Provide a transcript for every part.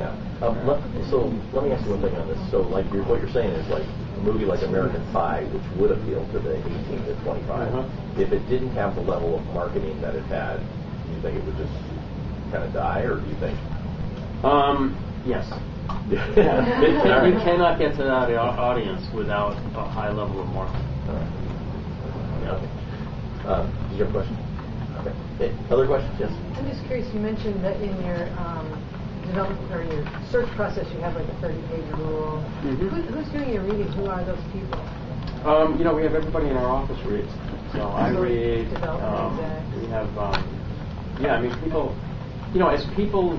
Yeah. So let me ask you one thing on this. So like what you're saying is like a movie like American Pie, which would appeal to the 18 to 25, if it didn't have the level of marketing that it had, do you think it would just kind of die, or do you think? Yes. You cannot get to that audience without a high level of marketing. Okay. Did you have a question? Okay. Other questions? Yes. I'm just curious. You mentioned that in your development or your search process, you have like a 30-page rule. Who's doing your reading? Who are those people? We have everybody in our office reads. So I read. We have. People. As people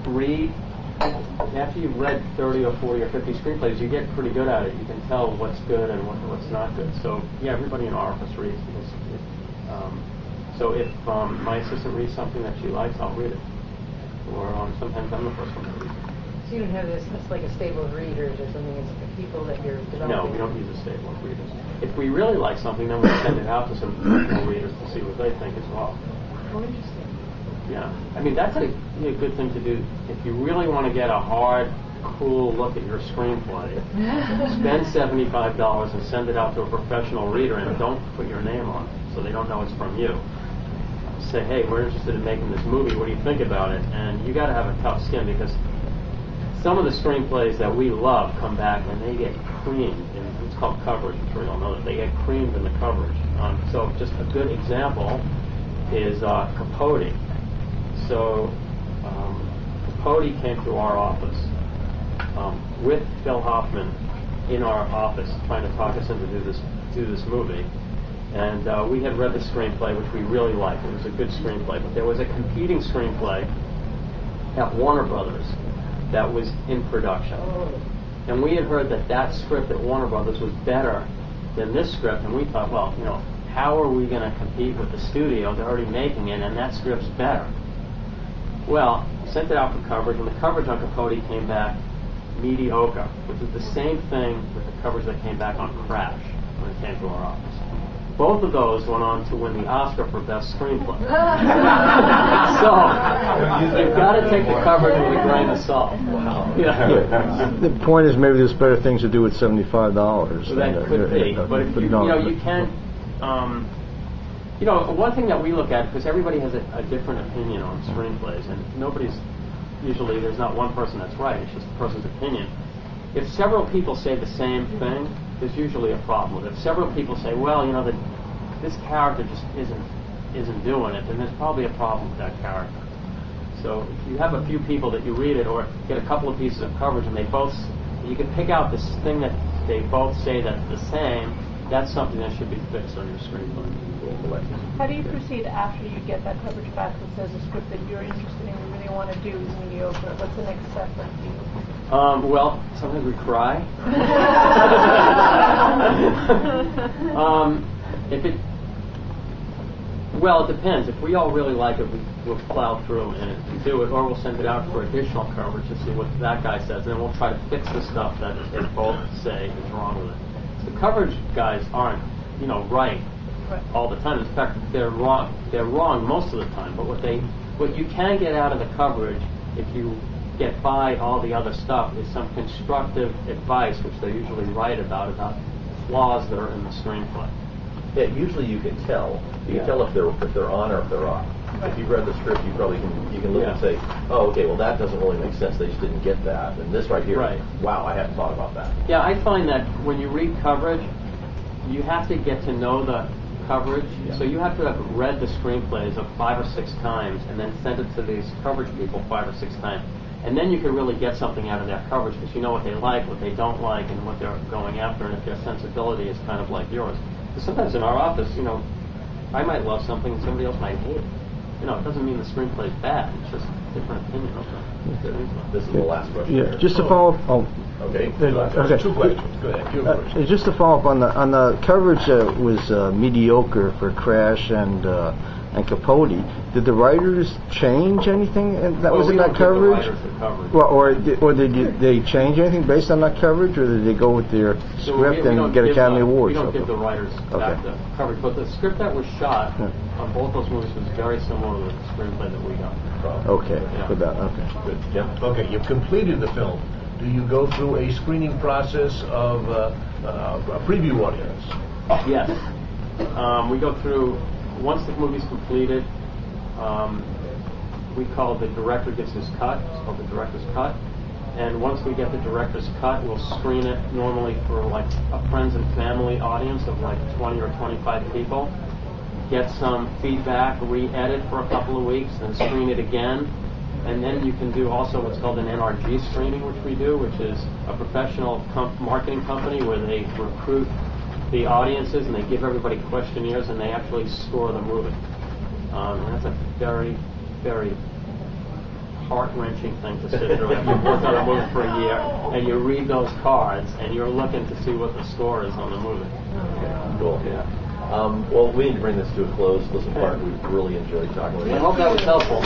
read, after you've read 30 or 40 or 50 screenplays, you get pretty good at it. You can tell what's good and what's not good. So everybody in our office reads because. If my assistant reads something that she likes, I'll read it. Or sometimes I'm the first one to read it. So you don't have this like a stable of readers or something? It's the people that you're developing? No, we don't use a stable of readers. If we really like something, then we send it out to some professional readers to see what they think as well. Oh, interesting. Yeah. That's a good thing to do. If you really want to get a hard, cool look at your screenplay, spend $75 and send it out to a professional reader, and don't put your name on it so they don't know it's from you. Say, hey, we're interested in making this movie. What do you think about it? And you got to have a tough skin, because some of the screenplays that we love come back and they get creamed. It's called coverage. I'm sure you all know that. They get creamed in the coverage. So just a good example is Capote. So Capote came to our office with Phil Hoffman in our office, trying to talk us into do this movie. And we had read the screenplay, which we really liked. It was a good screenplay. But there was a competing screenplay at Warner Brothers that was in production. And we had heard that script at Warner Brothers was better than this script. And we thought, well, how are we going to compete with the studio? They're already making it, and that script's better. Well, sent it out for coverage, and the coverage on Capote came back mediocre, which is the same thing with the coverage that came back on Crash when it came to our office. Both of those went on to win the Oscar for Best Screenplay. So, you've got to take the coverage with a grain of salt. Wow. Yeah. The point is, maybe there's better things to do with $75. So that could be. But if you can't... one thing that we look at, because everybody has a different opinion on screenplays, and there's not one person that's right, it's just a person's opinion. If several people say the same thing, there's usually a problem. If several people say, well, this character just isn't doing it, then there's probably a problem with that character. So if you have a few people that you read it, or get a couple of pieces of coverage, and you can pick out this thing that they both say that's the same, that's something that should be fixed on your screenplay. How do you proceed after you get that coverage back that says a script that you're interested in and really want to do is mediocre? What's the next step for you? Well, sometimes we cry. It depends. If we all really like it, we'll plow through and do it, or we'll send it out for additional coverage to see what that guy says, and then we'll try to fix the stuff that they both say is wrong with it. The coverage guys aren't, right all the time. In fact, they're wrong. They're wrong most of the time. But what you can get out of the coverage, if you get by all the other stuff, is some constructive advice, which they usually write about flaws that are in the screenplay. Yeah, usually you can tell. You can tell if they're on or if they're off. Right. If you've read the script, you can look and say, oh, okay, well that doesn't really make sense. They just didn't get that. And this right here, wow, I hadn't thought about that. Yeah, I find that when you read coverage, you have to get to know the coverage. Yeah. So you have to have read the screenplays 5 or 6 times and then send it to these coverage people 5 or 6 times. And then you can really get something out of their coverage, because you know what they like, what they don't like, and what they're going after, and if their sensibility is kind of like yours. Because sometimes in our office, I might love something and somebody else might hate it. It doesn't mean the screenplay is bad. It's just a different opinion of it. This is the last question. Yeah, just to follow up. Okay. Okay. 2 questions. Go ahead. Just to follow up on the coverage that was mediocre for Crash and and Capote. Did the writers change anything that was in that coverage? Well, or did they change anything based on that coverage, or did they go with their script and get Academy Awards? We don't give the writers back the coverage, but the script that was shot on both those movies was very similar to the screenplay that we got. Okay, Yeah. for that. Okay. Good. Jim? Okay, you've completed the film. Do you go through a screening process of a preview audience? Yes. We go through, once the movie's completed, we call the director gets his cut. It's called the director's cut. And once we get the director's cut, we'll screen it normally for like a friends and family audience of like 20 or 25 people. Get some feedback, re-edit for a couple of weeks, then screen it again. And then you can do also what's called an NRG screening, which we do, which is a professional marketing company where they recruit the audiences and they give everybody questionnaires and they actually score the movie. And that's a very, very heart-wrenching thing to sit through. If you've worked on a movie for a year and you read those cards and you're looking to see what the score is on the movie. Cool. Yeah. Well, we need to bring this to a close. Listen, Bart, we really enjoyed talking with you. I hope that was helpful.